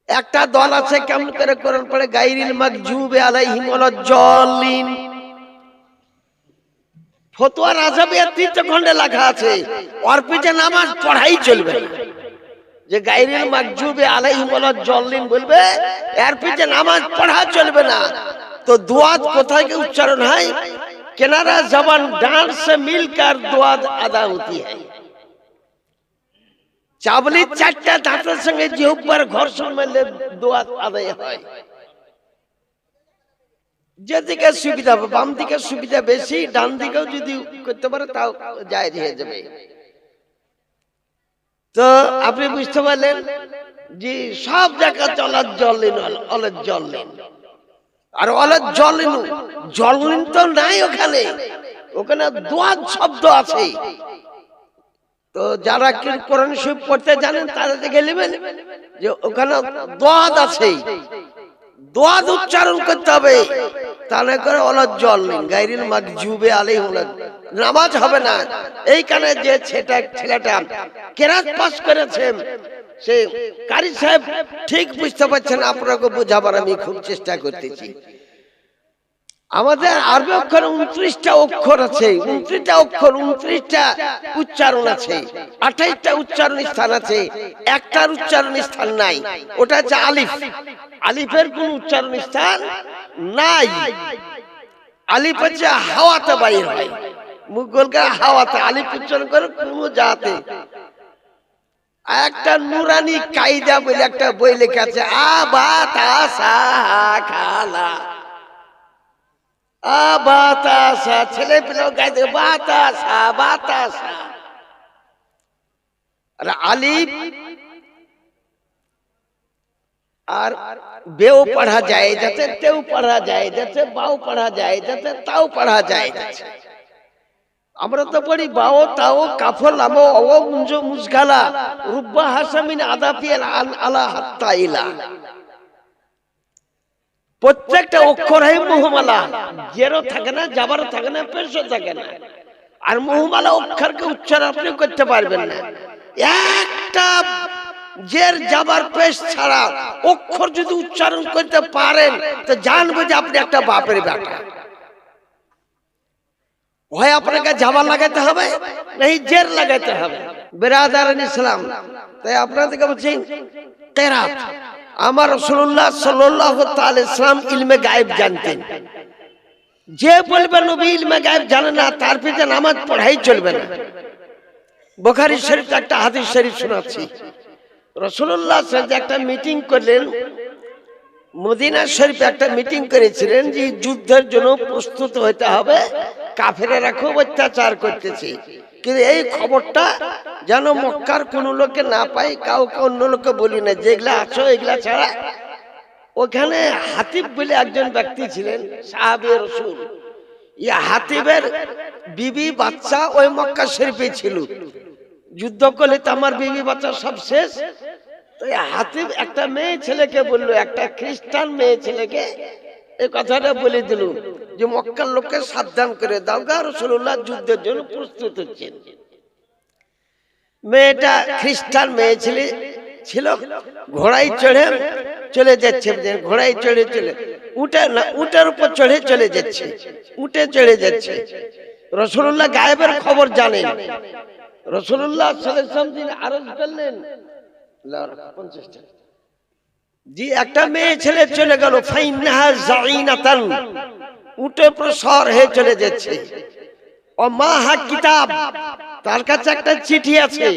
একটা দল আছে কেমন করে কোরআন পড়ে, গায়রিল মাগজুবি আলাইহিম ওয়ালাজ্জালিন। ফতোয়া রাজাবিয়া তৃতীয় খণ্ডে লেখা আছে ওর পিছে নামাজ পড়াই চলবে না। যে গায়রিল মাগজুবি আলাইহিম ওয়ালাজ্জালিন বলবে, এর পিছে নামাজ পড়া চলবে না। তো দুআত কোথায় কি উচ্চারণ হয়? কিনারা জবান ডান से मिलकर दुआ अदा होती है। চাবলি চারটা দাঁতের সঙ্গে জিহ্বার ঘর্ষণ মারলে দোয়া আদায় হয়। যেদিকে সুবিধা, বাম দিকে সুবিধা বেশি, ডান দিকেও যদি করতে পারে তাও জায়েজ হয়ে যাবে। তো আপনি বুঝতে পারলেন যে সব জায়গা চলার জলিন অলের জলিন, আর অলের জলিন জলিন তো নাই ওখানে, ওখানে দোয়াত শব্দ আছে। তো যারা কোরআন শরীফ পড়তে জানেন তারা দেখে নেবেন যে ওখানে দোয়াত আছে, দোয়াত উচ্চারণ করতে হবে। তাহলে করে ওলাদ জলিন গায়রিল মাগজুবি আলাইহিম, নামাজ হবে না। এইখানে যে ছেলেটা কেরাত পাস করেছেন, সে কারি সাহেব ঠিক বুঝতে পারছেন, আপনাকে বোঝাবার আমি খুব চেষ্টা করতেছি। আমাদের আরবি অক্ষর 29টা অক্ষর আছে, 29টা অক্ষর 29টা উচ্চারণ আছে, 28টা উচ্চারণ স্থান আছে, একটার উচ্চারণ স্থান নাই, ওটা হচ্ছে আলিফ। আলিফের কোন উচ্চারণ স্থান নাই। আলিফ হচ্ছে হাওয়াতে বাইর হয়, মুখ গোলকে হাওয়াতে আলিফ উচ্চারণ করে কোন জাতে। একটা নুরানি কায়দা বলে একটা বই লেখা আছে, আ বা তা সা খালা, বাতাসা, ছেলে পেলে গাইতে বাতাসা বাতাসা। আর আলিফ আর বেও পড়া যায় যাতে, তেও পড়া যায় যাতে, বাও পড়া যায় যাতে, তাও পড়া যায় যাতে। আমরা তো পড়ি বাও তাও কাফল আমো অ মুঞ্জ মুজগালা রুব্বা হাসামিন আদাফিয়াল আলা হাত্তা ইলা। প্রত্যেকটা অক্ষর হয় মুহমালা, জেরও থাকে না, জাবারও থাকে না, পেশও থাকে না। আর মুহমালা অক্ষরকে উচ্চারণ আপনি করতে পারবেন না। একটা জের জাবার পেশ ছাড়া অক্ষর যদি উচ্চারণ করতে পারেন তো জানবে যে আপনি একটা বাপের বেটা। হয় আপনাকে জাবার লাগাতে হবে, নাকি জের লাগাতে হবে। বেরাদারান ইসলাম, তাই আপনাদেরকে বলছি কেরাত। আমার রাসূলুল্লাহ সাল্লাল্লাহু তাআলা আলাইহি সাল্লাম ইলমে গায়েব জানতেন। যে বলবে নবী ইলমে গায়েব জানে না, তার পিছে নামাজ পড়াই চলবে না। বুখারী শরীফে একটা হাদিস শরীফ শোনাচ্ছি। রাসূলুল্লাহ সাল্লাল্লাহু আলাইহি ওয়াসাল্লাম একটা মিটিং করলেন, মদিনা শরীফে একটা মিটিং করেছিলেন যে যুদ্ধের জন্য প্রস্তুত হতে হবে, কাফেরেরা খুব অত্যাচার করতেছে। কিন্তু এই খবরটা যেন মক্কার কোন লোকে না পাই, কাউকে অন্য লোকে বলি না, যেগুলা আছো এগুলা ছাড়া। ওখানে হাতিব বলে একজন ব্যক্তি ছিলেন, সাহাবী রাসূল। ইয়া হাতিবের বিবি বাচ্চা ওই মক্কা শরীফে ছিল। যুদ্ধ করলে তো আমার বিবি বাচ্চা সব শেষ। তো হাতিব একটা মেয়ে ছেলেকে বললো, একটা খ্রিস্টান মেয়ে ছেলেকে এই কথাটা বলে দিল যে মক্কার লোককে সাবধান করে দাও গা, রাসূলুল্লাহ যুদ্ধের জন্য প্রস্তুত হচ্ছেন। মেয়েটা খ্রিস্টান মেয়ে ছিল, ঘোড়ায় চড়ে চলে যাচ্ছে, ঘোড়ায় চড়ে চলে উটের উপর চড়ে চলে যাচ্ছে, উটে চড়ে যাচ্ছে। রাসূলুল্লাহ গায়েবের খবর জানেন। রাসূলুল্লাহ সাল্লাল্লাহু আলাইহি ওয়াসাল্লাম তিনি আরজ করলেন, জি একটা মেয়ে ছেলে চলে গেল, ফাইন্নাহা যাইনাতান, উটের উপর সর হয়ে চলে যাচ্ছে। ও মাহা কিতাব, তার কাছে একটা চিঠি আছে,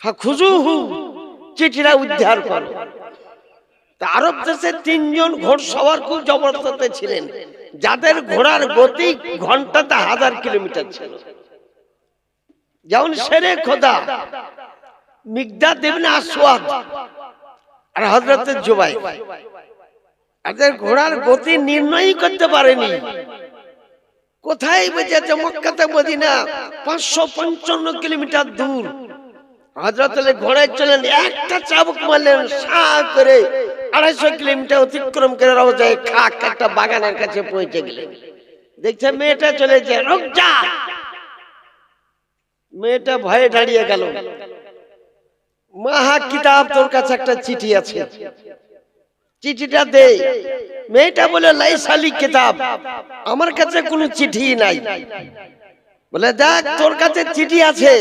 ফাখুজুহু, চিঠিটা উদ্ধার করো। তা আরব দেশে 3 জন ঘোড়সওয়ার খুব জবরদস্ত ছিলেন, যাদের ঘোড়ার গতি ঘন্টাতে 1000 কিলোমিটার ছিল। যেমন শেরে খোদা মিকদাদ ইবনে আসওয়াদ আর হযরত জুবাইর, এদের ঘোড়ার গতি নির্ণয় করতে পারেনি। কোথায় বেজেছে? মক্কা থেকে মদিনা 555 কিলোমিটার দূর। হযরত আলী ঘোড়ায় চলেন, একটা চাবুক মারলেন, সাঁ করে 250 কিলোমিটার অতিক্রম করে রওজায়ে খাক একটা বাগানের কাছে পৌঁছে গেলেন। দেখছে মেয়েটা চলেছে, রুক যা। মেয়েটা ভয়ে দাঁড়িয়ে গেল। মাহা কিতাব, তোর কাছে একটা চিঠি আছে, চিঠিটা দে। মেয়েটা বলে লাইসালি কিতাব, আমার কাছে কোনো চিঠি নাই। বলে দেখ তোর কাছে চিঠি আছে।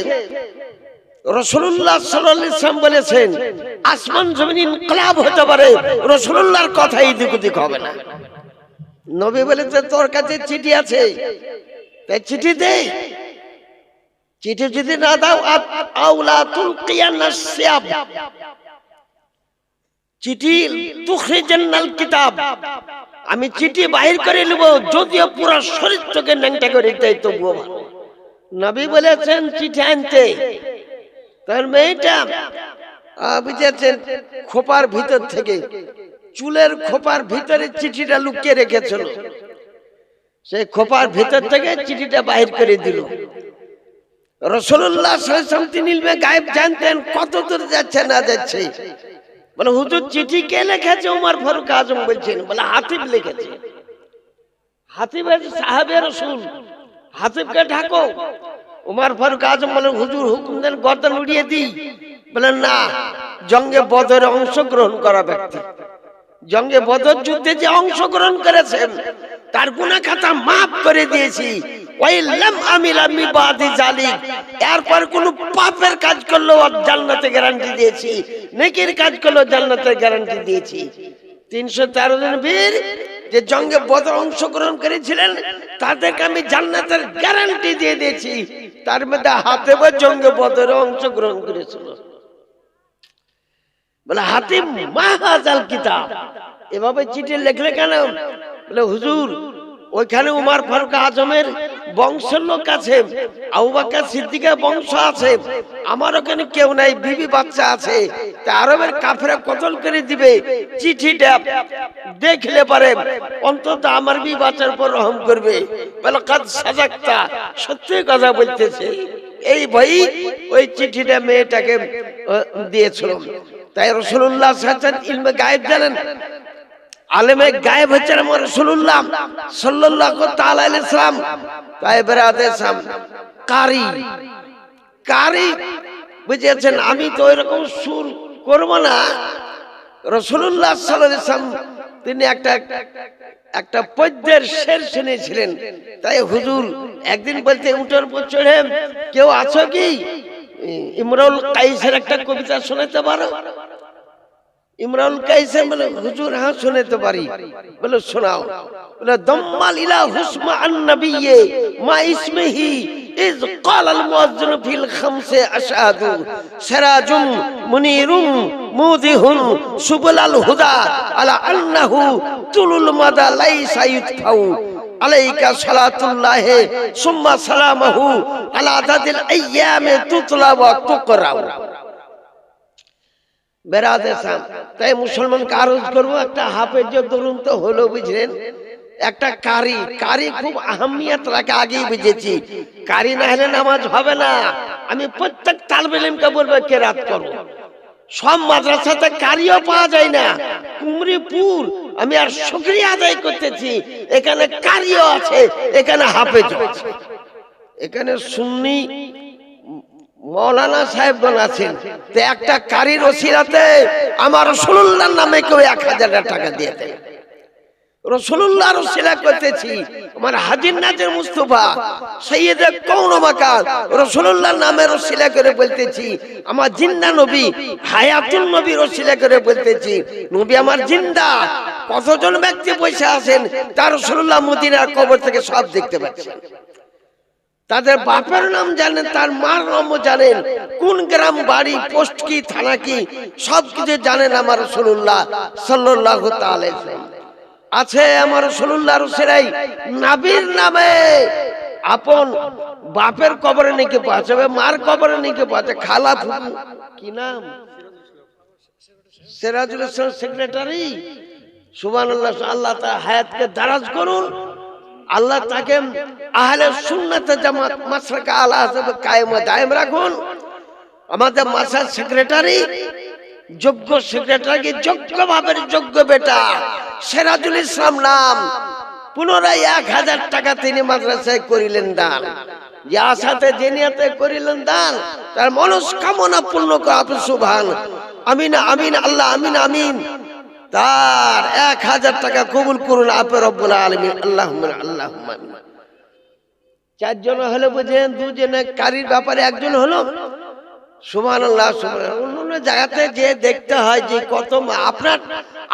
রাসূলুল্লাহ সাল্লাল্লাহু আলাইহি ওয়াসাল্লাম বলেছেন আসমান জমিন ইনকিলাব হতে পারে, রাসূলুল্লাহর কথা এদিক ওদিক হবে না। নবী বলেছে তোর কাছে চিঠি আছে, তাই চিঠি দে। চিঠি যদি না দাও আউলা তুলকিয়ানাস সিয়াব, চিঠি তুখরিজান্নাল কিতাব, আমি চিঠি বাহির করে নেব, যদিও পুরো শরীর থেকে ন্যাংটা করে দেয় তবুও ভালো। নবী বলেছেন চিঠি আনতে। তার মেয়েটা বুঝেছেন খোপার ভিতর থেকে, চুলের খোপার ভিতরে চিঠিটা লুকিয়ে রেখেছিল, সেই খোপার ভিতর থেকে চিঠিটা বাহির করে দিল। রাসূলুল্লাহ সাল্লাল্লাহু আলাইহি ওয়াসাল্লাম তিনি ইলমে গায়েব জানতেন, কত দূর যাচ্ছে না যাচ্ছে। বলে হুজুর চিঠি কে লিখেছে? ওমর ফারুক আজম বলছেন। বলে হাতিব লিখেছে। হাতিব সাহাবে রাসূল, হাতিবকে ঢাকো। ওমর ফারুক আজম বলে হুজুর হুকুম দেন গর্দান উড়িয়ে দিই। বলেন না, জঙ্গে বদরে অংশগ্রহণ করা ব্যক্তি, জঙ্গে বদর যুদ্ধে যে অংশগ্রহণ করেছেন তার গুনাহ খাতা মাফ করে দিয়েছি। ওয়াইলাম আমিল আমি বাদি জালিক, এরপর কোন পাপের কাজ করলো জান্নাতে গ্যারান্টি দিয়েছি, নেকির কাজ করলো জান্নাতের গ্যারান্টি দিয়েছি। 313 জন বীর যে জঙ্গে বদর অংশগ্রহণ করেছিলেন তাদেরকে আমি জান্নাতের গ্যারান্টি দিয়ে দিয়েছি। তার মধ্যে হাতিব জঙ্গে বদরে অংশগ্রহণ করেছিল। বলে হাতিব মাহাজাল কিতাব, এভাবে চিঠি লিখলে কেন? বলে হুজুর ওইখানে উমর ফারুক আজমের বংশের লোক আছে, আবু বকর সিদ্দিকের বংশ আছে, আমার ওখানে কেউ নাই, বিবি বাচ্চা আছে, তা আরবের কাফেররা কতল করে দিবে। চিঠিটা দেখলে পারে অন্তত আমার বিবি বাচ্চার উপর রহম করবে। বলে কাদ সাজাক্তা, সত্যি কথা বলতেছে। এই ভাই ওই চিঠিটা মেয়েটাকে দিয়েছিল। তাই রাসূলুল্লাহ সাল্লাল্লাহু আলাইহি ওয়াসাল্লাম ইলমে গায়েব জানেন, আলেমে গায়েব হচ্ছেন আমার রাসূলুল্লাহ সাল্লাল্লাহু তাআলা আলাইহি ওয়াসাল্লাম। তাই বেরাদের সামনে কারি, কারি বুঝেছেন। আমি তো এরকম সুর করব না। রাসূলুল্লাহ সাল্লাল্লাহু আলাইহি ওয়াসাল্লাম তিনি একটা পদ্যের শের শুনেছিলেন। তাই হুজুর একদিন বলতে উটের উপর চড়ে, কেউ আছো কি ইমরুল কাইসের একটা কবিতা শোনাতে পারো? ইমরুল কাইসের বলে হুজুর হ্যাঁ শোনাতে পারি। বলে শোনাও। বলে দম্মাল ইলা হুসমা আন নবিয়ে মা ইসমিহি ইজ ক্বালাল মুয়াজ্জিন ফিল খামসে আশহাদু সিরাজুম মুনিরুম মুদিহুন সুবুলাল হুদা আলা আন্নাহু তুলুল মাদা লাইসা ইতফাউ আলাইকা সালাতুল্লাহ সুম্মা সালামাহু আলা আদাদিল আইয়ামে তুতলা ওয়া তুকরা। বেরাদেশাম তাই মুসলমানকে আরজ করবো, একটা হাফেজ ধরুন তো হলো, বুঝলেন? একটা কারি, কারি খুব আহমিয়ত রাখে, আগেই বুঝেছি। কারি না হলে নামাজ হবে না। আমি প্রত্যেক তালেবে ইলমকে বলবো কেরাত করো। সব মাদ্রাসাতে কারিও পাওয়া যায় না। কুমরিপুর আমি আর শুকরিয়া আদায় করতেছি, এখানে কারিও আছে, এখানে হাফেজ আছে, এখানে সুন্নি মৌলানা সাহেবগণ আছেন। তো একটা কারির ওসিলাতে আমার রাসূলুল্লাহর নামে কেউ 1000 টাকা দিয়ে দেয়। রাসূলুল্লাহর ওসিলা করতেছি, আমার হাজির নাজির মুস্তাফা সাইয়্যিদে কওন মাকান রাসূলুল্লাহর নামের ওসিলা করে বলতেছি। আমার জিন্দা নবী হায়াতুন নবীর ওসিলা করে বলতেছি, নবী আমার জিন্দা। কতজন ব্যক্তি বসে আছেন তার রাসূলুল্লাহ মদিনার কবর থেকে সব দেখতে পাচ্ছেন। তাদের বাপের নাম জানেন, তার মার নামও জানেন, কোন গ্রাম বাড়ি পোস্ট কি থানা কি সবকিছু জানেন আমার রাসূলুল্লাহ সাল্লাল্লাহু তাআলা আলাইহি ওয়াসাল্লাম। আছে আমার রাসূলুল্লাহর ওসিলাই নবীর নামে আপন বাপের কবরে নাকি পৌঁছাবে, মার কবরে নাকি পৌঁছে, খালা ফুফু কি নাম সিরাজুল ইসলাম সেক্রেটারি। সুবহানাল্লাহ, আল্লাহ তাআলা হায়াতকে দারাজ করুন, আল্লাহ তাকে আহলে সুন্নাত জামাত মাসলাকে আলা হিসাবে কায়েম ও দায়েম রাখুন। আমাদের মাসার সেক্রেটারি যোগ্য সেক্রেটারি, যোগ্য ভাবের যোগ্য বেটা সিরাজুল ইসলাম নাম, পুনরায় 1000 টাকা তিনি মাদ্রাসায় করিলেন দান। যে আশাতে যে নিয়তে করিলেন দান তার মনস্কামনা পূর্ণ করে সুবহান। আমিন আমিন আল্লাহ আমিন আমিন। তার 1000 টাকা কবুল করুন আপনি রব্বুল আলামিন। আল্লাহুম্মা আল্লাহুম্মা আমিন। চারজন হলো বুঝেন, দুজনে কারির ব্যাপারে একজন হলো। সুবহানাল্লাহ সুবহানাল্লাহ। অন্য জায়গাতে যে দেখতে হয় যে কত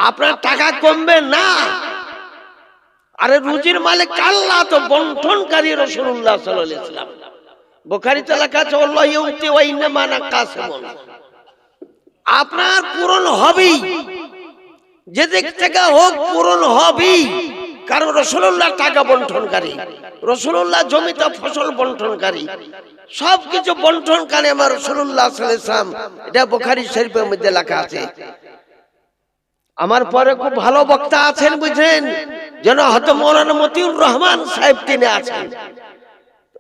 আপনার টাকা কমবে না। আরে রুজির মালিক আল্লাহ, তো বন্টনকারী রাসূলুল্লাহ সাল্লাল্লাহু আলাইহি ওয়াসাল্লাম। বুখারীতে লেখা আছে আল্লাহু ইউতি ওয়া ইন্নামা আনা কাসিমুন। আপনার পূরণ হবেই, যে দিক থেকে হোক পূরণ হবেই, কারণ রাসূলুল্লাহ টাকা বন্টনকারী, রাসূলুল্লাহ জমিতে ফসল বন্টনকারী, সবকিছু বন্টনকারী আমার রাসূলুল্লাহ সাল্লাল্লাহু আলাইহি ওয়াসাল্লাম। এটা বুখারী শরীফের মধ্যে লেখা আছে। আমার পরে খুব ভালো বক্তা আছেন বুঝেন, যেন হয়তো মৌলানা মতিউর রহমান সাহেব তিনি আছেন,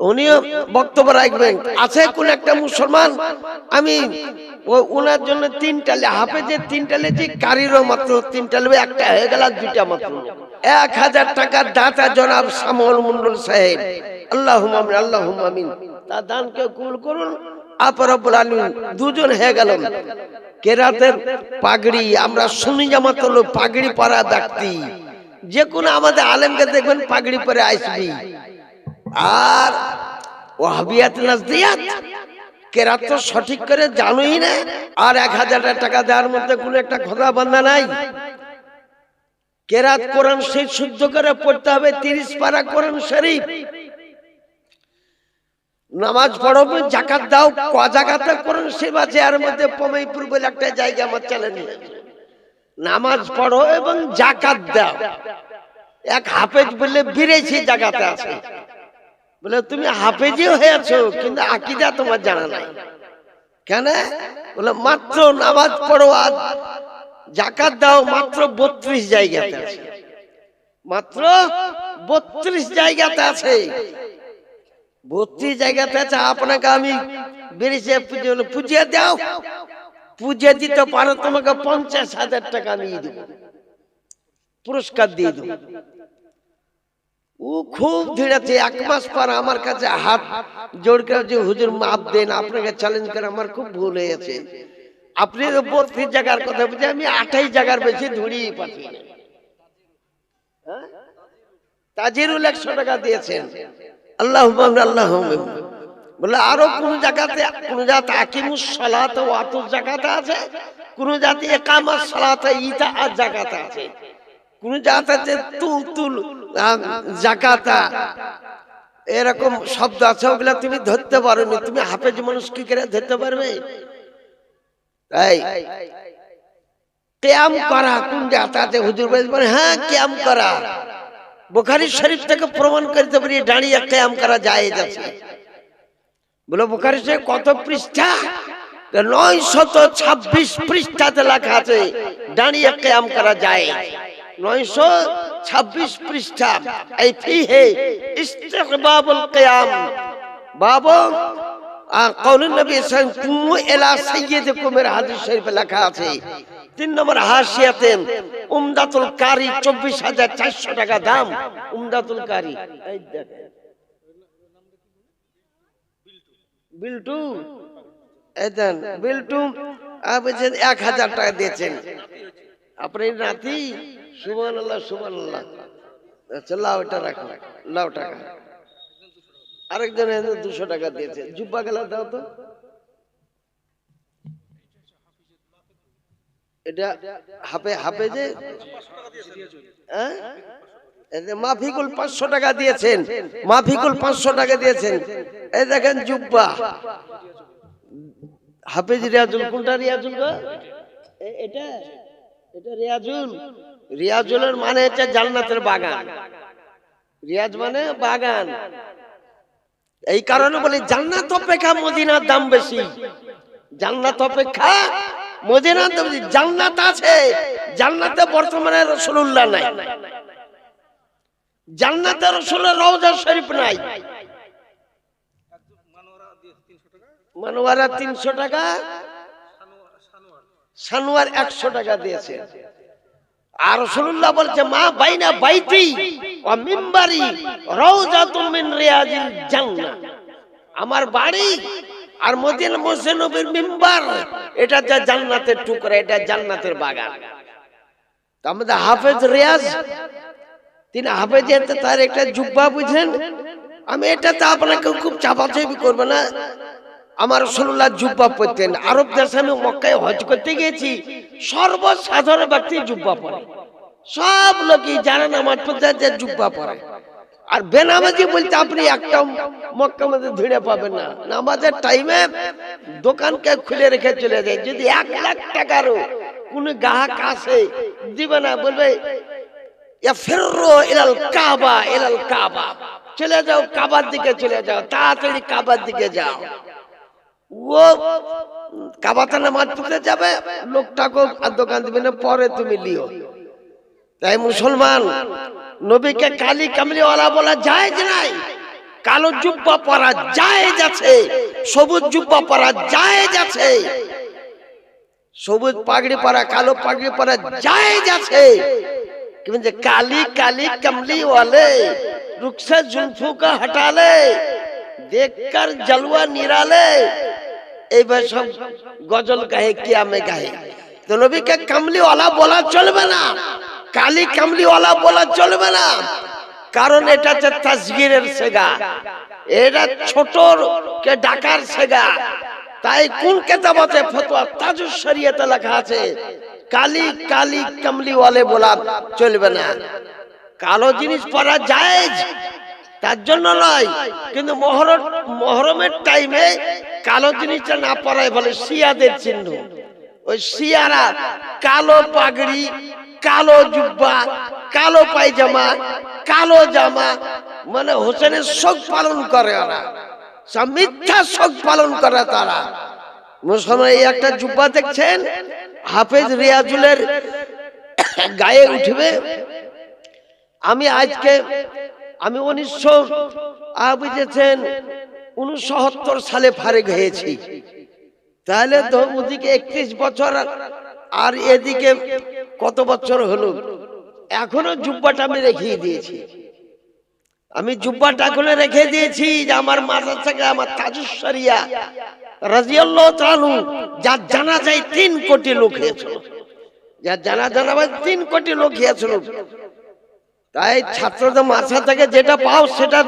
উনিও বক্তব্য রাখবেন। আছে কোন একটা মুসলমান, আমি ওনার জন্য 3টা হাফেজের 3টা লেছি, কারিরও মাত্র 3টা লেবে, একটা হয়ে গেল 2টা মাত্র। 1000 টাকার দাতা জনাব শামুল মন্ডল সাহেব, আল্লাহুম্মা আমিন আল্লাহুম্মা আমিন। তার দানকে কবুল করুন আপনি রব্বুল আলামিন। দুজন হয়ে গেল। কেরাতের পাগড়ি আমরা সুন্নি জামাত হলো পাগড়ি পরা ব্যক্তি, যে কোনো আমাদের আলেমকে দেখবেন পাগড়ি পরে আসবি। আর ওয়াহাবিয়াত নাজদিয়াত কেরাত তো সঠিক করে জানোই না। আর 1000 টাকা দেওয়ার মধ্যে কোনো একটা খোদা বান্দা নাই। কেরাত কোরআন শরীফ শুদ্ধ করে পড়তে হবে, 30 পারা কোরআন শরীফ। নামাজ পড়ো, যাকাত দাও, ক জায়গাতে কোরআন শরীফ আছে এর মধ্যে পমাইপুর বলে একটা জায়গা আমার চলে নিয়েছে। নামাজ পড়ো এবং যাকাত দাও। এক হাফেজ বলে বিরেছি জায়গাতে আছে, বলে তুমি হাফেজই হয়েছো কিন্তু আকীদা তোমার জানা নাই কেন? বলে মাত্র নামাজ পড়ো আর যাকাত দাও মাত্র 32 জায়গাতে আছে, মাত্র 32 জায়গাতে আছে, 32 জায়গাতে আছে। আপনাকে আমি বেরিয়েছে পুজিয়ে দাও, পুজিয়ে দিতে পারো তোমাকে 50,000 টাকা নিয়ে দেবো, পুরস্কার দিয়ে দেবো। ও খুব ধীরেছে। 1 মাস পর আমার কাছে হাত জোড় করে যে হুজুর মাপ দেন, আপনাকে চ্যালেঞ্জ করে আমার খুব ভুল হয়েছে। আপনি 32 জায়গার কথা বলছেন, আমি 28 জায়গার বেশি ধরিয়ে পাচ্ছি না। তাজিরুল 100 টাকা দিয়েছেন, আল্লাহুম্মা আল্লাহুম্মা। বলে আরো কোন জায়গাতে আকিমুস সালাত ওয়া আতুজ যাকাত আছে, কোন জাতি ইকামাস সালাত ইতা আর যাকাত আছে, কোন জায়গাতে তুল যাকাতা এরকম শব্দ আছে। ওগুলা তুমি ধরতে পারোনি, তুমি হাফেজ মানুষ কি করে ধরতে পারবে? তাই কিয়াম করা কোন জায়গাতে হুজুর বলে হ্যাঁ কিয়াম করা, বুখারী শরীফ থেকে প্রমাণ করতে পারি দাঁড়িয়ে কিয়াম করা জায়েজ আছে। বলে বুখারী শরীফ কত পৃষ্ঠা? 926 পৃষ্ঠাতে লেখা আছে দাঁড়িয়ে কিয়াম করা জায়েজ। 926 পৃষ্ঠা। এই ফিহে ইস্তিহবাবুল কিয়াম বাবু কাউলুন নবী সাল্লাল্লাহু আলাইহি ওয়াসাল্লাম কুমু ইলা সাইয়্যিদিকুম এর হাদিস শরীফে লেখা আছে। 3 নম্বর হাসিয়াতে উমদাতুল কারি 24,400 টাকা দাম। উমদাতুল কারি এই দেখেন বিল্টু, এদেন বিল্টু আপনি 1000 টাকা দিয়েছেন আপনার নাতি। সুবহানাল্লাহ সুবহানাল্লাহ। আচ্ছা লাও এটা রাখো, লাও টাকা। আরেকজন 200 টাকা দিয়েছে। জুব্বা গেলা দাও তো, এটা হাফে যে মাফিকুল 500 টাকা দিয়েছেন, মাফিকুল 500 টাকা দিয়েছেন। এই দেখেন জুব্বা হাফেজ রিয়াজুল। কোনটা রিয়াজুল গো? এটা রিয়াজুল। রিয়াজুলের মানে হচ্ছে জান্নাতের বাগান। রিয়াজ মানে বাগান। এই কারণে বলি জান্নাত অপেক্ষা মদিনার দাম বেশি। জান্নাত অপেক্ষা মদিনার দাম বেশি। জান্নাত আছে, জান্নাতে বর্তমানে রাসূলুল্লাহ নাই, জান্নাতে রাসূলের রওজা শরীফ নাই। মানওয়ারা 300 টাকা, সানোয়ার 100 টাকা দিয়েছে। আর রাসূলুল্লাহ বলছে মা বাইনা বাইতি ওয়া মিম্বারি রাউযাতুম মিন রিয়াজিল জান্নাহ। আমার বাড়ি আর মদিনা মসজিদ নবীর মিম্বার, এটা যা জান্নাতের টুকরা, এটা জান্নাতের বাগান। আমাদের হাফেজ রিয়াজ, তিনি হাফেজ, তার একটা জুব্বা বুঝলেন। আমি এটাতে আপনাকে খুব চাপাচাপি করবো না। আমার রাসূলুল্লাহ জুব্বা পরতেন। আরব দেশে আমি মক্কায় হজ করতে গিয়েছি, সর্বসাধারণ ব্যক্তি জুব্বা পরে, সব লোকই যারা নামাজ পড়তে যায় জুব্বা পরে। আর বেনামাজি বলতে আপনি একটা মক্কা মধ্যে ধরে পাবেন না। নামাজের টাইমে দোকানকে খুলে রেখে চলে যায়। যদি 1 লাখ টাকারও কোন গ্রাহক আসে, দিবে না, বলবে ইয়াফিরু ইলাল কাবা, ইলাল কাবা, চলে যাও কাবার দিকে, চলে যাও, তাড়াতাড়ি কাবার দিকে যাও। ও কাবাতে নামাজ পড়তে যাবে, লোকটাকে আর দোকান দিবে না, পরে তুমি লিও। তাই মুসলমান, নবীকে কালি কামলিওয়ালা বলা জায়েজ নাই। কালো জুব্বা পরা জায়েজ আছে, সবুজ জুব্বা পরা জায়েজ আছে, সবুজ পাগড়ি পরা, কালো পাগড়ি পরা জায়েজ আছে। কিন্তু কালি কালি कमली वाले रुख से जुल्फों का हटा ले, देखकर जलवा निराले, এইবার সব গজল গায়ে কিয়ামে গায়ে। তো নবীকে কামলি ওয়ালা বলা চলবে না, কালি কামলি ওয়ালা বলা চলবে না, কারণ এটা হচ্ছে তাসগীরের সেগা, এটা ছোটকে ডাকার সেগা। তাই কোন কিতাবতে ফতোয়া তাজুস শরীয়তে লেখা আছে কালি কালি কামলি ওয়ালে বলা চলবে না। কালো জিনিস পরা জায়েজ, তার জন্য নয়, কিন্তু মহরমের টাইমে কালো জিনিসটা না পরাই বলে শিয়াদের চিহ্ন। ওই শিয়ারা কালো পাগড়ি, কালো জুব্বা, কালো পায়জামা, কালো জামা, মানে হোসেনের শোক পালন করে, ওরা সব মিথ্যা শোক পালন করে তারা। মুসলমান এই একটা জুব্বা দেখছেন হাফেজ রিয়াজুলের গায়ে উঠবে। আমি আজকে 1969 সালে ফারেক হয়েছি, তাহলে তো ওদিকে 31 বছর আর এদিকে কত বছর হলো। এখনো জুব্বাটা আমি রেখে দিয়েছি, আমি জুব্বাটা খুলে রেখে দিয়েছি। যে আমার মাথার থেকে আমার তাজুস শরিয়া রাদিয়াল্লাহু তাআলা, যার জানাজায় 3 কোটি লোক হয়েছিল, যার জানাজা 3 কোটি লোক হয়েছিল। তাই ছাত্রদের মাথা থেকে যেটা পাও সেটা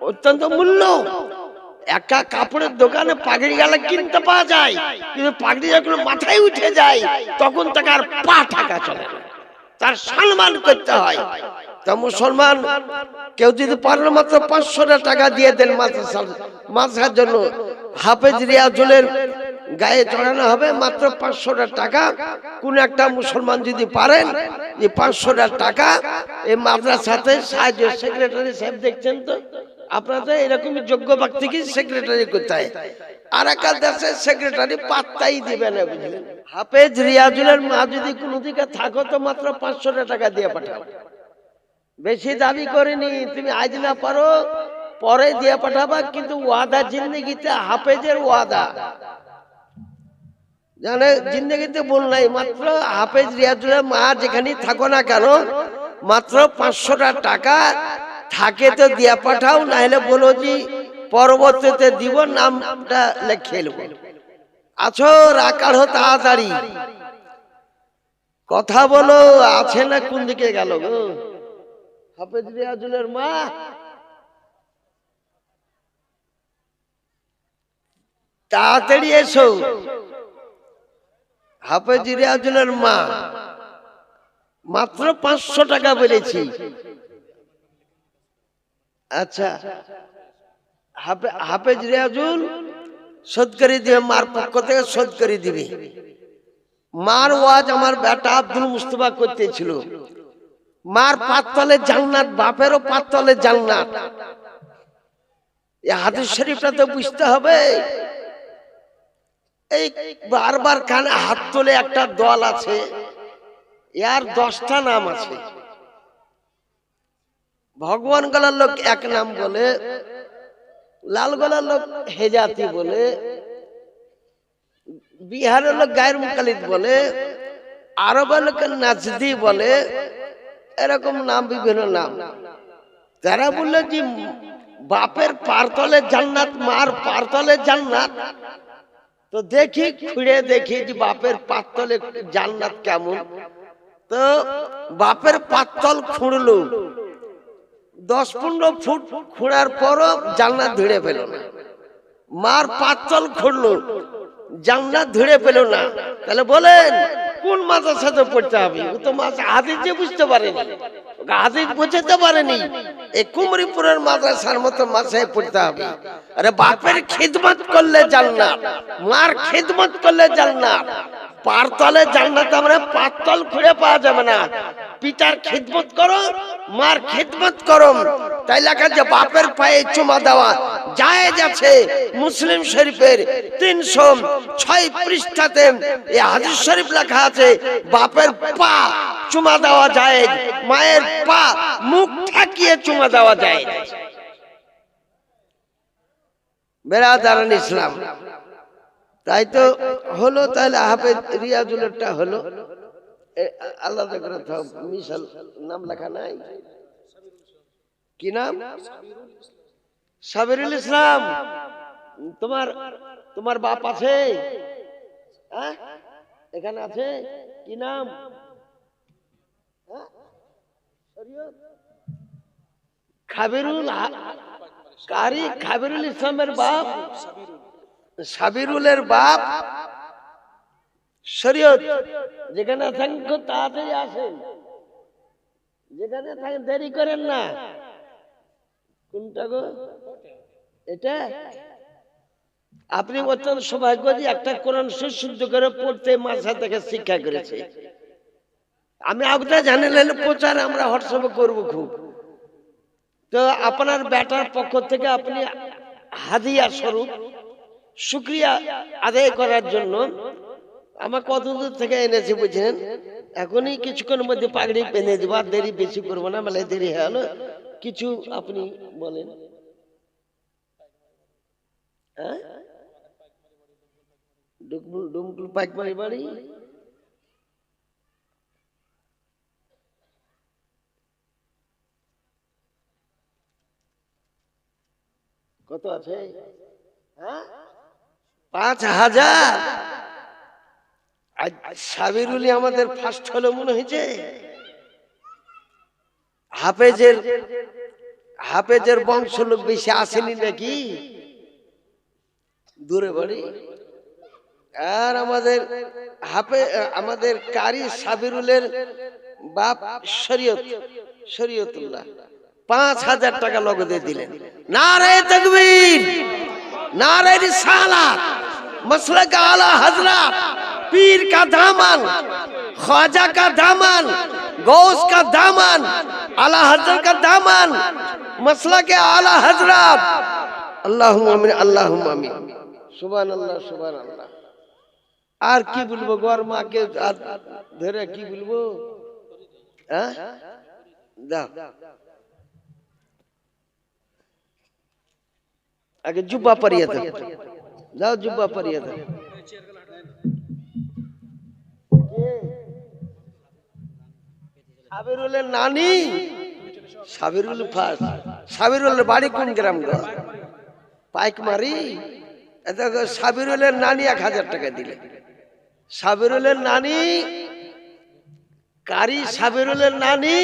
অত্যন্ত মূল্য। একটা কাপড়ের দোকানে পাগড়ি গালা কিনতে পাওয়া যায়, কিন্তু পাগড়ি যখন মাথায় উঠে যায় তখন তাকে আর পা টাকা চলে না, তার সম্মান করতে হয়। তা মুসলমান কেউ যদি পারেন মাত্র 500 টাকা দিয়ে দেন মাদ্রাসার জন্য, হাফেজ রিয়াজুলের গায়ে চড়ানো হবে মাত্র 500 টাকা। কোন একটা মুসলমান যদি পারেন যে 500 টাকা এই মাদ্রাসাতে সাহায্য, সেক্রেটারি সাহেব দেখছেন তো আপনাদের, এরকমই যোগ্য ব্যক্তিকে সেক্রেটারি করতে হয়। আর একটা দেশের সেক্রেটারি পাত্তাই দিবে না, বুঝলেন। হাফেজ রিয়াজুলের মা যদি কোনো দিকে থাকো তো মাত্র 500 টাকা দিয়ে পাঠাও, বেশি দাবি করিনি। তুমি আজ না পারো পরে দিয়ে পাঠাবা, কিন্তু ওয়াদা জিন্দগিতে হাফেজের ওয়াদা, জানে জিন্দগিতে বল নাই। মাত্র হাফেজ রিয়াজুলের মা যেখানে থাকো না কেন মাত্র 500 টাকা থাকে তো দিয়ে পাঠাও, না হলে বলো জি পরবর্তীতে দিব, নামটা লিখে নেব। আছো রাখার হো তাড়াতাড়ি কথা বলো, আছে না কোন দিকে গেল গো হাফেজ রিয়াজুলের মা? তাড়াতাড়ি এসো। হাফেজ রিয়াজুলের মা মাত্র 500 টাকা বলেছি। আচ্ছা, হাফেজ রিয়াজুল শোধ করে দিবে, মার পক্ষ থেকে শোধ করে দিবে। মার ওয়াজ আমার বেটা আব্দুল মুস্তফা করতেছিল। মার পাততলে জান্নাত, বাপেরও পাততলে জান্নাত। এই হাদিস শরীফটা তো বুঝতে হবে। এই বারবার কানে হাত তোলে একটা দল আছে, এর 10টা নাম আছে। ভগবান গলার লোক এক নাম বলে, লাল গলার লোক হেজাতি বলে, বিহারের লোক গায়ের মুকালিদ বলে, আরবের লোক নাজদি বলে, এরকম নাম, বিভিন্ন নাম। তারা বললো যে বাপের পারতলে জান্নাত, মার পারতলে জান্নাত। তো দেখি খুঁড়ে দেখি যে বাপের পাততলে জান্নাত কেমন। তো বাপের পাততল খুঁড়লো, 10-15 ফুট খুঁড়ার পরও জান্নাত ধরে পেল না। মার পাততল খুঁড়লো, জান্নাত ধরে পেল না। তাহলে বলেন কোন মাদ্রাসাতে পড়তে হবে? ও তো হাদিস যে বুঝতে পারেনি, হাদিস বুঝতে পারেনি। এই কুমরিপুরের মাদ্রাসার মতো মাদ্রাসায় পড়তে হবে। আরে বাপের খিদমত করলে জান্নাত, মার খিদমত করলে জান্নাত। পারতলে জান্নাত আমরা পাততল খুঁড়ে পাওয়া যাবে না। পিতার খিদমত করো, মার খিদমত করো, তাই লেখা যে বাপের পায়ে চুমা দেওয়া জায়েজ আছে। মুসলিম শরীফের 306 পৃষ্ঠাতে এই হাদিস শরীফ লেখা আছে, বাপের পা চুমা দেওয়া জায়েজ, মায়ের পা মুখ ঠাকিয়ে চুমা দেওয়া জায়েজ। বেরাদারান ইসলাম, তাই তো হলো। তাহলে হাফেজ রিয়াজুলেরটা হলো, আলাদা করে মিশাল নাম লেখা নাই। কি নাম? সাবিরুল ইসলাম। তোমার বাপ আছে? এখানে আছে? কি নাম? খাবিরুল কারি, খাবিরুল ইসলামের বাপ সাবিরুলের বাপ শরীয়ত। যেখানে থাকেন খুব তাড়াতাড়ি আসেন, যেখানে থাকেন দেরি করেন না। কোনটা গো? এটা আপনি অত্যন্ত সৌভাগ্য যে একটা কোরআন শুদ্ধ করে পড়তে মাসা থেকে শিক্ষা করেছে। আমি আগে জানিলেন প্রচার আমরা হোয়াটসঅ্যাপে করবো খুব। তো আপনার বেটার পক্ষ থেকে আপনি হাদিয়া স্বরূপ শুকরিয়া আদায় করার জন্য আমার কত দূর থেকে এনেছি বুঝছেন। এখনই কিছুক্ষণের মধ্যে পাগড়ি পেনে দেবো, আর দেরি বেশি করবো না, মানে দেরি হলো। কিছু আপনি বলেন। হ্যাঁ, ডুমকুল পাইকমারি বাড়ি। কত আছে? 5000। সাবিরুলি আমাদের ফার্স্ট হলো মনে হয়েছে। হাফেজের বংশ লোক বেশি আসেনি নাকি, দূরে বাড়ি। আর আমাদের কারি সাবিরুলের বাপ শরীয়তুল্লাহ 5000 টাকা নগদে দিলেন। নারে তাকবীর, नारे रिसालत, मसलक आला हजरत, पीर का दामन, ख्वाजा का दामन, गौस का दामन, आला हजरत का दामन, मसलक आला हजरत। अल्लाहुम्मा आमीन, अल्लाहुम्मा आमीन। सुभान अल्लाह, सुभान अल्लाह। আর কি বলবো, গোর মাকে ধরে কি বলবো? হ্যাঁ, দাও আগে জুব্বা পরিয়ে দাও, যাও জুব্বা পরিয়ে দাও। সাবিরুলের নানি, সাবিরুল ফার্স্ট। সাবিরুলের বাড়ি কোন গ্রাম গো? পাইকমারি। সাবিরুলের নানি 1000 টাকা দিলে। সাবিরুলের নানি, কারি সাবিরুলের নানি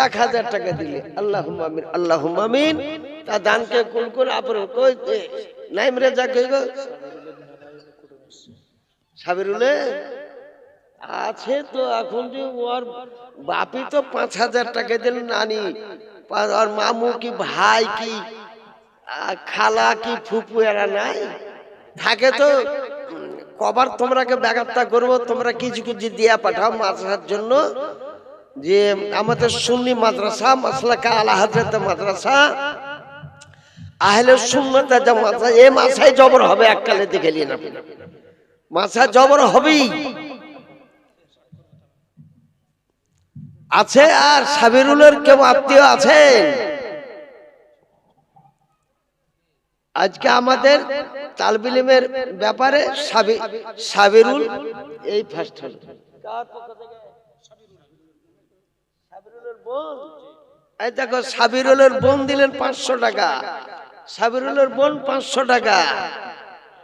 1000 টাকা দিলে। আল্লাহুম্মা আমিন, আল্লাহুম্মা আমিন। তা দানকে কোন কোন আপরে কই নাইম রেজা কইব? সাবিরুলে আছে তো এখন যে ওর বাপি তো 5000 টাকা দিল নানি, আর মামু কি ভাই কি খালা কি ফুপু এরা নাই থাকে তো কবার তোমরাকে ব্যাঘাতটা করবো। তোমরা কিছু কিছু দিয়া পাঠাও মাদ্রাসার জন্য, যে আমাদের সুন্নি মাদ্রাসা, মাসলাকা আলা হযরত মাদ্রাসা, আহলে সুন্নাত ওয়াল জামাত, এই মাসায় জবর হবে। এককালে দেখে নিন আপনি, মাসা জবর হবেই আছে। আর সাবিরুলের কেউ আত্মীয় আছেন? আজকে আমাদের তালবিলিমের ব্যাপারে সাবিরুল এই ফার্স্ট হল। কার পক্ষ থেকে? সাবিরুলের বোন। এই দেখো সাবিরুলের বোন দিলেন 500 টাকা, সাবিরুলের বোন 500 টাকা।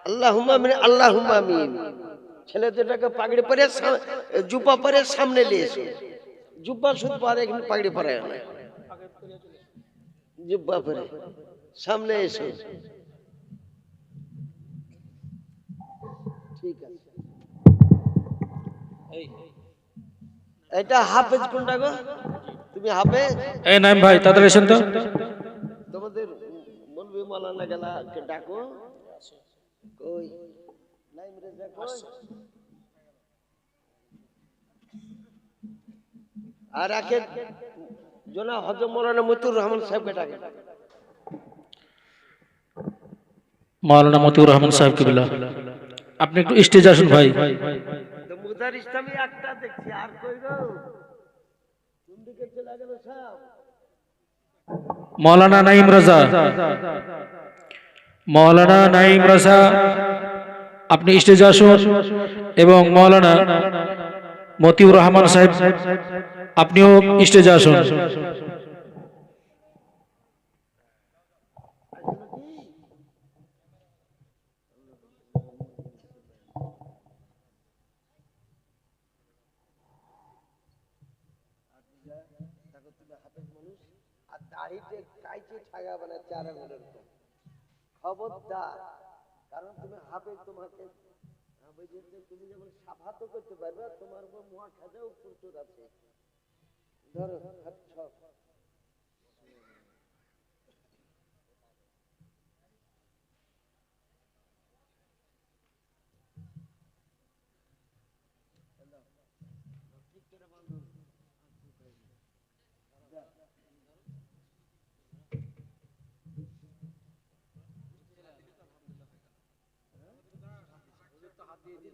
আল্লাহুম্মা আমিন, আল্লাহুম্মা আমিন। ছেলে দুটাকে পাগড়ি পরে জুব্বা পরে সামনে নিয়ে এসো। জুব্বা শুধু পরে, এখানে পাগড়ি পরে না, জুব্বা পরে সামনে এসো। ঠিক আছে। এটা হাফেজ কোনটা গো? তুমি হাফেজ? এই নাইম ভাই তাড়াতাড়ি এসেন তো। তোমাদের মৌলভী মাওলানা গেলা কে ডাকো। কই নাইম রেজা কই? আর আগে জনা হযরত মাওলানা মতিউর রহমান সাহেবকে ডাকে। মাওলানা মতিউর রহমান সাহেব কিবলা, আপনি একটু স্টেজে আসুন ভাই। তো মুদার ইসলামী একটা দেখছি, আর কই গো? কোন দিকে চলে গেল সব? মাওলানা নাইম রাজা, মাওলানা নাইম রাজা আপনি স্টেজে আসুন, এবং মাওলানা মতিউর রহমান সাহেব আপনিও স্টেজে আসুন। আর দাড়িতে কাইচে ছাগা বানাচ্ছে আর আঙুলের উপর। খবরদার, কারণ তুমি হাফেজ, তোমাকে তুমি যেমন সাফাতও করতে পারবে, তোমার উপর মুআখাযাও প্রচুর আছে। ধরো হাত সব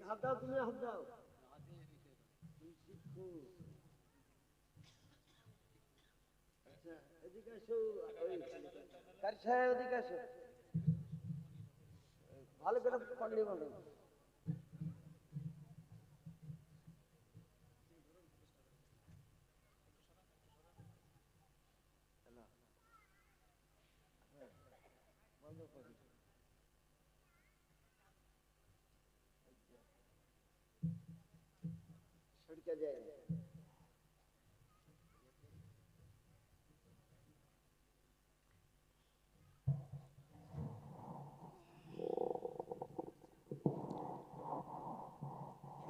হাত দাও, তুমি হাত দাও। আচ্ছা, এদিকে আসো। কার সাহেব এদিকে আসো, ভালো করে পড়লি বলো। সরকা যায়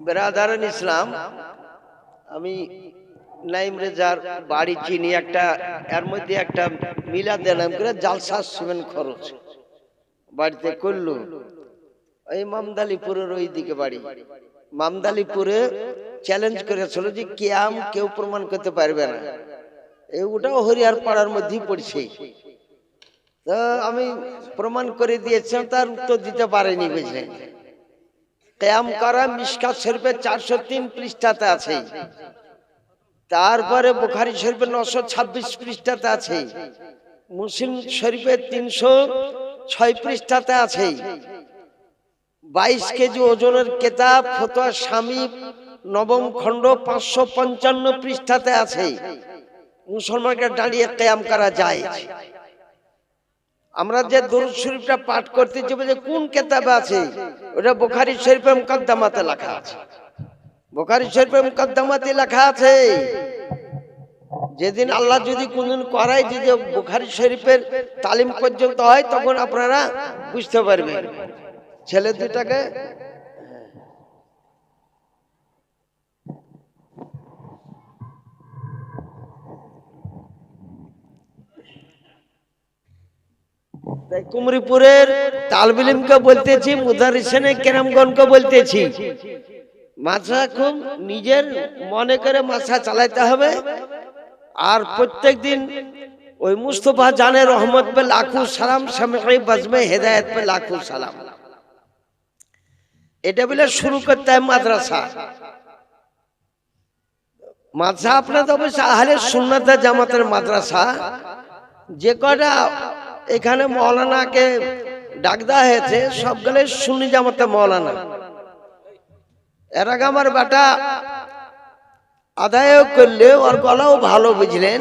বেরাদারান ইসলাম। আমি নাইম রেজার বাড়ি চিনি, একটা এর মধ্যে একটা মিলাদ নাম করে জালসা সিমেন্ট খরচ বাড়িতে করলো। এই মামদালিপুরের ওই দিকে বাড়ি। মামদালিপুরে চ্যালেঞ্জ করেছিল যে কিয়াম কেউ প্রমাণ করতে পারবে না। এই ওটাও হরিয়ার পাড়ার মধ্যেই পড়ছে। তো আমি প্রমাণ করে দিয়েছিলাম, তার উত্তর দিতে পারেনি, বুঝলেন। কিয়াম করা মিশকাত শরীফের 403 পৃষ্ঠাতে আছে, তারপরে বুখারী শরীফের 926 পৃষ্ঠাতে আছে, মুসলিম শরীফের 306 পৃষ্ঠাতে আছে। 22 কেজি ওজনের কিতাব ফতোয়া স্বামী নবম খণ্ড 555 পৃষ্ঠাতে আছে। মুসলমানকে দাঁড়িয়ে কিয়াম করা যায়। আমরা যে দরুদ শরীফটা পাঠ করতে যাবো, যে কোন কিতাবে আছে, ওটা বুখারী শরীফের মুকদ্দমাতে লেখা আছে। বুখারী শরীফের মুকদ্দমাতে লেখা আছে। যেদিন আল্লাহ যদি কোনদিন করায় যে বুখারী শরীফের তালিম পর্যন্ত হয়, তখন আপনারা বুঝতে পারবেন। ছেলে দুটাকে কুমরিপুরের তালবিলিমকে বলতেছি, মুদারিসিনে কেরামগণকে বলতেছি, মাথা খুব নিজের মনে করে মাথা চালাইতে হবে। আর প্রত্যেক দিন ওই মুস্তফা জানে রহমত পে লাখো সালাম, সামঈ বজমে হেদায়েত পে লাখো সালাম, এটা বলে শুরু করতে হয় মাদ্রাসা। মাদ্রাসা আপনাদের অবশ্য আহলে সুন্নাত জামাতের মাদ্রাসা। যে কটা এখানে মৌলানাকে ডাক দেওয়া হয়েছে, সবগুলো সুন্নি জামাতে মৌলানা। এর আগে আমার বেটা আদায় করলে ওর গলাও ভালো, বুঝলেন।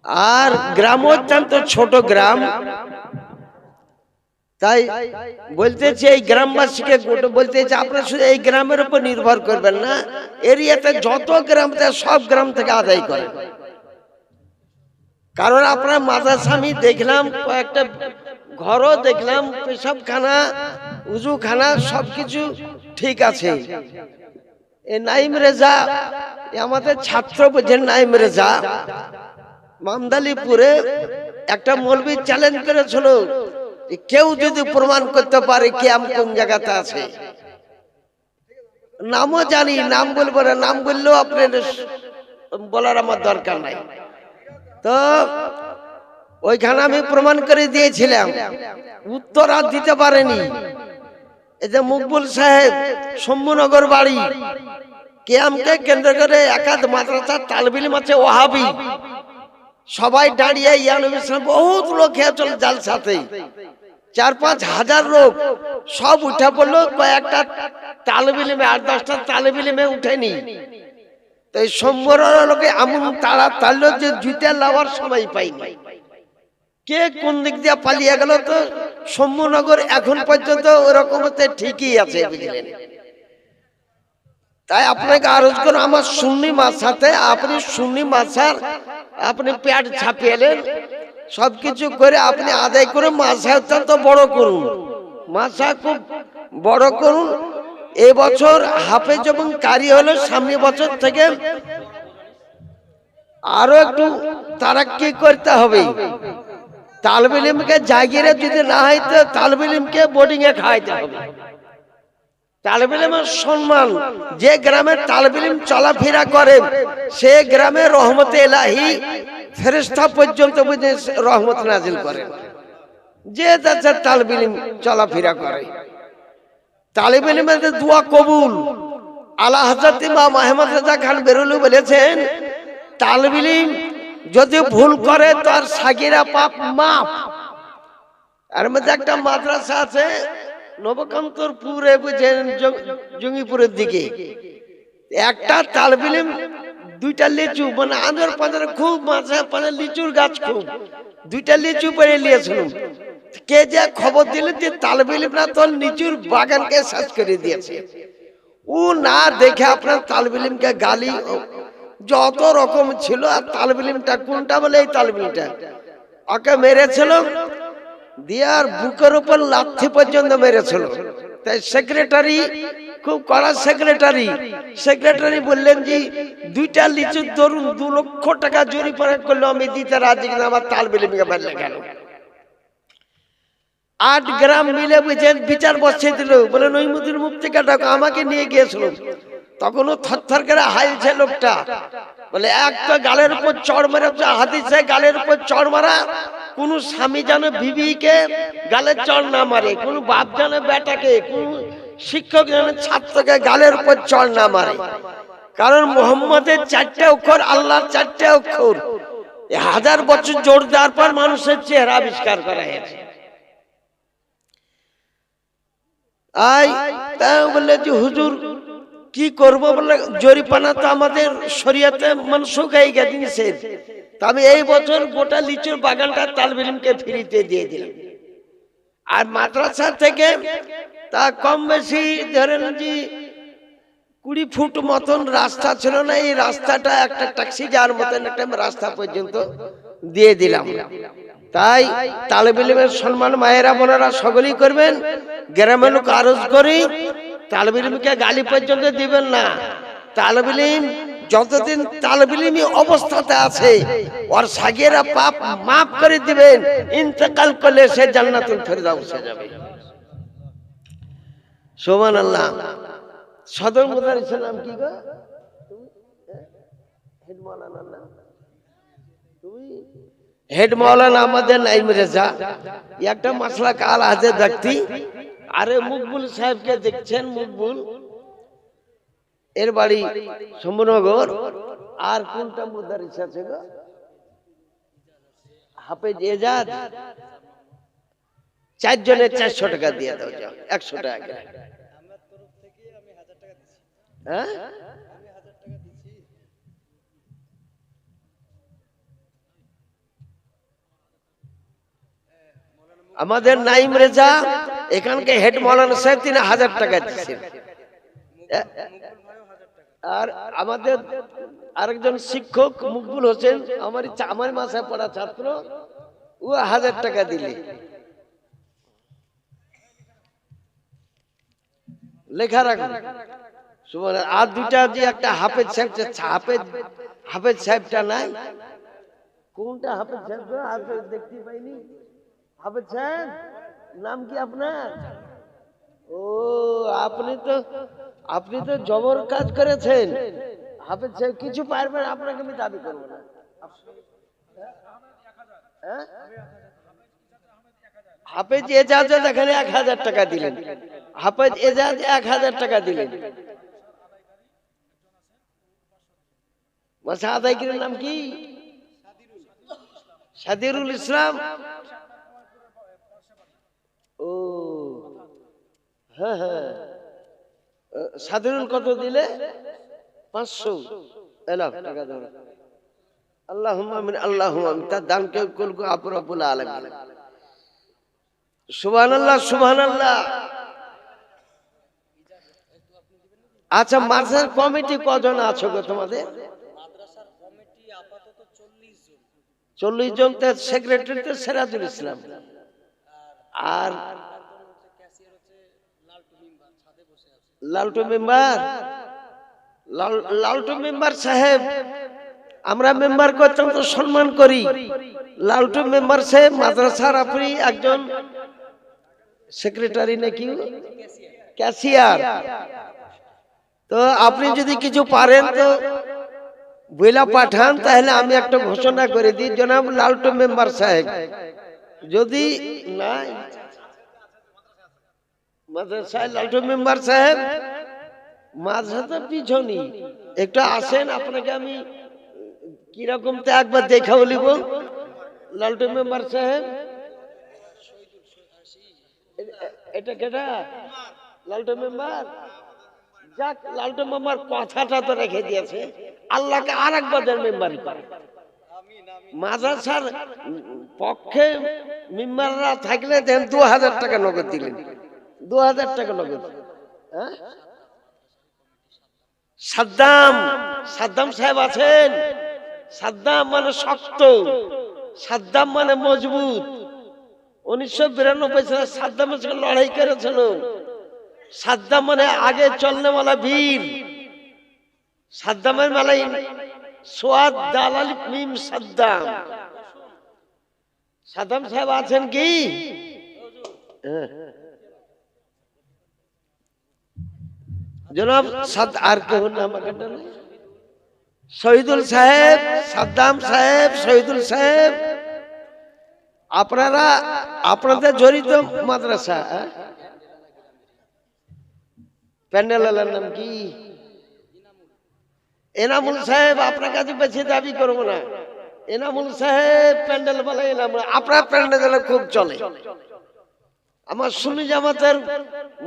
আর গ্রাম অত্যন্ত ছোট গ্রাম, তাই বলতেছে এই গ্রামবাসীকে বলতেছে আপনারা শুধু এই গ্রামের উপর নির্ভর করবেন না, এরিয়াতে যত গ্রাম থাকে সব গ্রাম থেকে আদায় করেন। কারণ আপনার মাদ্রাসা আমি দেখলাম, কয়েকটা ঘরও দেখলাম, পেশাবখানা, উজুখানা সবকিছু ঠিক আছে। এই নাইম রেজা আমাদের ছাত্র বুঝেন, নাইম রেজা মামদালিপুরে একটা মৌলবী চ্যালেঞ্জ করেছিল, কেউ যদি প্রমাণ করতে পারে কিয়াম কোন জায়গাতে আছে। নামও জানি, নাম বলবো না, নাম বললেও আপনার বলার আমার দরকার নাই। তো ওইখানে আমি প্রমাণ করে দিয়েছিলাম, উত্তর আর দিতে পারেনি। এই যে মকবুল সাহেব শম্ভুনগর বাড়ি, কিয়ামকে কেন্দ্র করে একাধ মাদ্রাসা তালবিল আছে ওয়াহাবি, সবাই দাঁড়িয়ে ইয়া নবী সাল্লাল্লাহু আলাইহি ওয়াসাল্লাম, বহুত লোক চলে জালসাতে, 4-5 হাজার লোক সব উঠে পড়লো, কয়েকটা তালবিলিমে 8-10টা তালবিলিমে উঠেনি। তো এই সম্বর লোকে এমন তাড়া তাড়লো যে জুতে লাওয়ার সময় পাইনি, কে কোন দিক দিয়ে পালিয়ে গেল। তো শম্ভুনগর এখন পর্যন্ত ওরকম ঠিকই আছে, বুঝলেন। তাই আপনাকে আরজ করো, আমার সুন্নি মাসাতে আপনি সুন্নি মাসার আপনি প্যাড ছাপিয়েলেন, সবকিছু করে আপনি আদায় করে মাসা অত্যন্ত বড় করুন, মাসা খুব বড় করুন। এবছর হাফেজ এবং কারি হলো, সামনে বছর থেকে আরো একটু তারাক্কি করতে হবে। তালবিলিমকে জাগিরে যদি না হয় তো তালবিলিমকে বোর্ডিং এ খাওয়াইতে হবে। তালবিলিমের সম্মান, যে গ্রামে তালবিলিম চলাফেরা করে সে গ্রামে রহমতে ইলাহি ফেরেশতা পর্যন্ত বুঝে রহমত নাজিল করে, যে যার তালবিলিম চলাফেরা করে। তালিবিলিমের দোয়া কবুল। আলা হযরত ইমাম আহমদ রাজা খান বেরলভী বলেছেন, তালবিলিম যদি ভুল করে তার সাগিরা পাপ মাফ। এর মধ্যে একটা মাদ্রাসা আছে নবকান্তরপুরে, বুঝেন জঙ্গিপুরের দিকে, একটা তালবিলিম 2টা লিচু, মানে আঁধার পাঁধার খুব মাঝে পাঁধার লিচুর গাছ, খুব 2টা লিচু পেরে নিয়েছিল। কে যে খবর দিল যে তালবিলিম না তোর লিচুর বাগানকে শেষ করে দিয়েছে। ও না দেখে আপনার তালবিলিমকে গালি যত রকম ছিল, আর তালবিলিমটা কোনটা বলে এই তালবিলিমটা ওকে মেরেছিল, দিয়ে আর বুকের উপর লাথি পর্যন্ত মেরেছিল। তাই সেক্রেটারি, খুব কড়া সেক্রেটারি বললেন যে 2টা লিচুর ধরুন 2 লক্ষ টাকা জরিমানা করলো, আমি দিতে রাজি, কিনা আমার তালবিলিমকে মারলে কেন। 8 গ্রাম মিলে বুঝেন বিচার বসিয়ে দিল, বলে নইমুদ্দিন মুফতিকে ডাকো, আমাকে নিয়ে গিয়েছিল। তখনও থরথর করে হাইছে লোকটা, বলে এক তো গালের উপর চড় মেরেছে, হাদিসে গালের উপর চড় মারা, কোন স্বামী যেন বিবিকে গালের চড় না মারে, কোন বাপ যেন বেটাকে, কোন শিক্ষক যেন ছাত্রকে গালের উপর চড় না মারে। কারণ মুহাম্মদের 4টে অক্ষর, আল্লাহর 4টে অক্ষর, 1000 বছর জোর দেওয়ার পর মানুষের চেহারা আবিষ্কার করা হয়েছে। তাই বললে যে হুজুর কি করব, বলে জরিমানা তো আমাদের শরীয়তে মানসুখ হয়ে গেছে নিষেধ। আমি এই বছর গোটা লিচুর বাগানটা তালবিলিমকে ফ্রিতে দিয়ে দিলাম। আর মাদ্রাসা থেকে তা কম বেশি ধরেন যে 20 ফুট মতন রাস্তা ছিল না, এই রাস্তাটা একটা ট্যাক্সি যাওয়ার মতন একটা রাস্তা পর্যন্ত দিয়ে দিলাম। তাই তালবিলিমের সম্মান মায়েরা বোনেরা সকলেই করবেন। গ্রামের লোক আরজ করি, তালবিলিমকে গালি পর্যন্ত দিবেন না। তালবিলিম যতদিন তালবিলিমি অবস্থাতে আছে ওর সাগিরা পাপ মাফ করে দিবেন, ইন্তেকাল করলে সে জান্নাতুল ফেরদাউসে যাবে। সুবহানাল্লাহ। সদর মুদারিসের নাম কি গো? হেড মাওলানা নাম? তুমি হেড মাওলানা আমাদের নাইম রেজা, একটা মাসলা কাল হাজে ব্যক্তি। আরে মকবুল সাহেবকে দেখছেন, মকবুল এর বাড়ি শম্ভুনগর। আর কোনটা মুদারিস আছে গো? হাফেজ এজাজ। 4 জনের 400 টাকা দিয়ে দাও, যাও 100 টাকা। হ্যাঁ, আমাদের নাইম রেজা এখানকে হেড মৌলানা সাহেব 3000 টাকা দিচ্ছেন। আর আমাদের আরেকজন শিক্ষক মকবুল হোসেন আমার মাসায় পড়া ছাত্র, ও 1000 টাকা দিলে। লেখা রাখুন সুবহানাল্লাহ। আর দুইটা যে একটা হাফেজ সাহেব, হাফেজ সাহেবটা নাই, কোনটা হাফেজ সাহেব গো? হাফেজ দেখতে পাইনি। হাফেজ সাহেব নাম কি আপনার? ও আপনি তো জবর কাজ করেছেন। হাফেজ সাহেব কিছু পারবেন, আপনাকে আমি দাবি করবো না। হ্যাঁ? হাফেজ এজাজ এখানে 1000 টাকা দিলেন। হাফেজ এজাজ 1000 টাকা দিলেন। মাসা আদায়গিরের নাম কি? সাদিরুল ইসলাম। ও হ্যাঁ হ্যাঁ, সাদিরুল কত দিলে? 500 এলাম টাকা দাও। আল্লাহুম্মা আমিন, আল্লাহুম্মা আমিন। তার দান কেউ করুক আপু রব্বুল আলামিন। সুবহানাল্লাহ, সুবহানাল্লাহ। আচ্ছা, মাদ্রাসার কমিটি কজন আছো গো তোমাদের? মাদ্রাসার কমিটি আপাতত 40 জন। 40 জন। তো সেক্রেটারি তো সিরাজুল ইসলাম। আর ক্যাশিয়ার হচ্ছে লালটু মেম্বার, ছাদে বসে আছে। লালটু মেম্বার, লালটু মেম্বার সাহেব, আমরা মেম্বার করতাম তো সম্মান করি। লালটু মেম্বার সাহেব মাদ্রাসার আপনি একজন সেক্রেটারি নাকি ক্যাশিয়ার। তো আপনি যদি কিছু পারেন তো বইলা পাঠান, তাহলে আমি একটা ঘোষণা করে দিই, জনাব লালটু মেম্বার সাহেব। যদি না মাদ্রাসায় লালটু মেম্বার সাহেব মাদ্রাসার পিছনই একটু আসেন, আপনাকে আমি কিরকম তো একবার দেখা বলিব। লালটু মেম্বার সাহেব, এটা কেটা? লালটু মেম্বার। যাক, লালটু মেম্বার কথাটা তো রেখে দিয়েছে, আল্লাহকে আর একবার মেম্বারই করে। মাদ্রাসার পক্ষে মেম্বাররা থাকলে দেন 2000 টাকা নগদ দিলেন। 2000 টাকা নগদ। হ্যাঁ, সাদ্দাম সাহেব আছেন। সাদ্দাম মানে শক্ত, সাদ্দাম মানে মজবুত। 1992 সালে সাদ্দামের সঙ্গে লড়াই করেছিল। সাদ্দাম মানে আগে চলনে वाला বীর। সাদ্দামের মানে সোয়াদ দাল আলিফ মিম সাদ্দাম। সাদ্দাম সাহেব আছেন কি? জনাব আর কেউ নাম শহীদুল সাহেব, সাদ্দাম সাহেব, শহীদুল সাহেব, আপনাদের জড়িত মাদ্রাসা। প্যান্ডেলের নাম কি? এনামুল সাহেব। আপনার কাছে বেশি দাবি করবো না। এনামুল সাহেব প্যান্ডেল বলে এনামুল। আপনার প্যান্ডেল খুব চলে। আমার সুন্নি জামাতের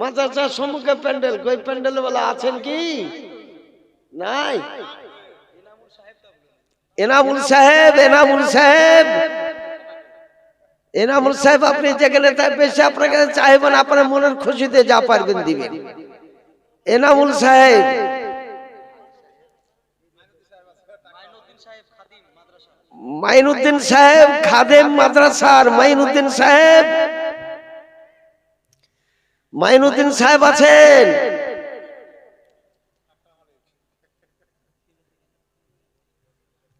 মাদ্রাসার সম্মুখে প্যান্ডেল, কই প্যান্ডেল বলা আছেন কি? নাই। এনামুল সাহেব, এনামুল সাহেব, এনামুল সাহেব, আপনি যেখানে বেশি আপনার কাছে চাইবেন, আপনার মনের খুশিতে যা পারবেন দিবেন। এনামুল সাহেব। মাইনুদ্দিন সাহেব খাদেম মাদ্রাসার। মাইনুদ্দিন সাহেব, মাইনুদ্দিন সাহেব আছেন।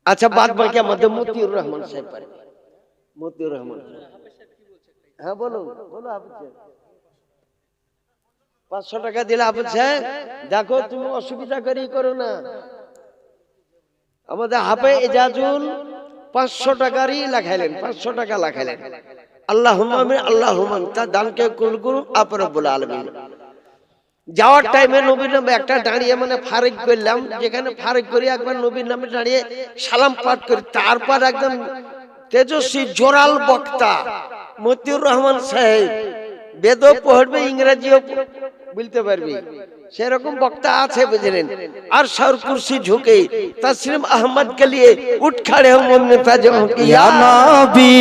আচ্ছা, বাদ বাকি আমাদের মতিউর রহমান সাহেব পারবে। মতিউর রহমান, হ্যাঁ বলুন, বলো। হাফেজ 500 টাকা দিলে হাফেজ সাহেব, দেখো তুমি অসুবিধা করেই করো না। আমাদের হাফেজ এজাজুল 500 টাকারই লেখাইলেন, 500 টাকা লেখাইলেন। আল্লাহুম্মা আমিন, আল্লাহুম্মা আমিন। তার দানকে কবুল করুন আপনি রব্বুল আলামিন। যাওয়ার টাইমে নবীর নামে একটা দাঁড়িয়ে মানে ফারেক করলাম, যেখানে ফারেক করি একবার নবীর নামে দাঁড়িয়ে সালাম পাঠ করি। তারপর একদম তেজস্বী জোরাল বক্তা মতিউর রহমান সাহেব, বেদও পড়বে, ইংরেজিও বলতে পারবে, সেরকম বক্তা আছে বুঝলেন। আর সর কুর্সি ঝুঁকে তসলিম আহমদ के लिए उठ खड़े हो मोमिन फजों की या नबी।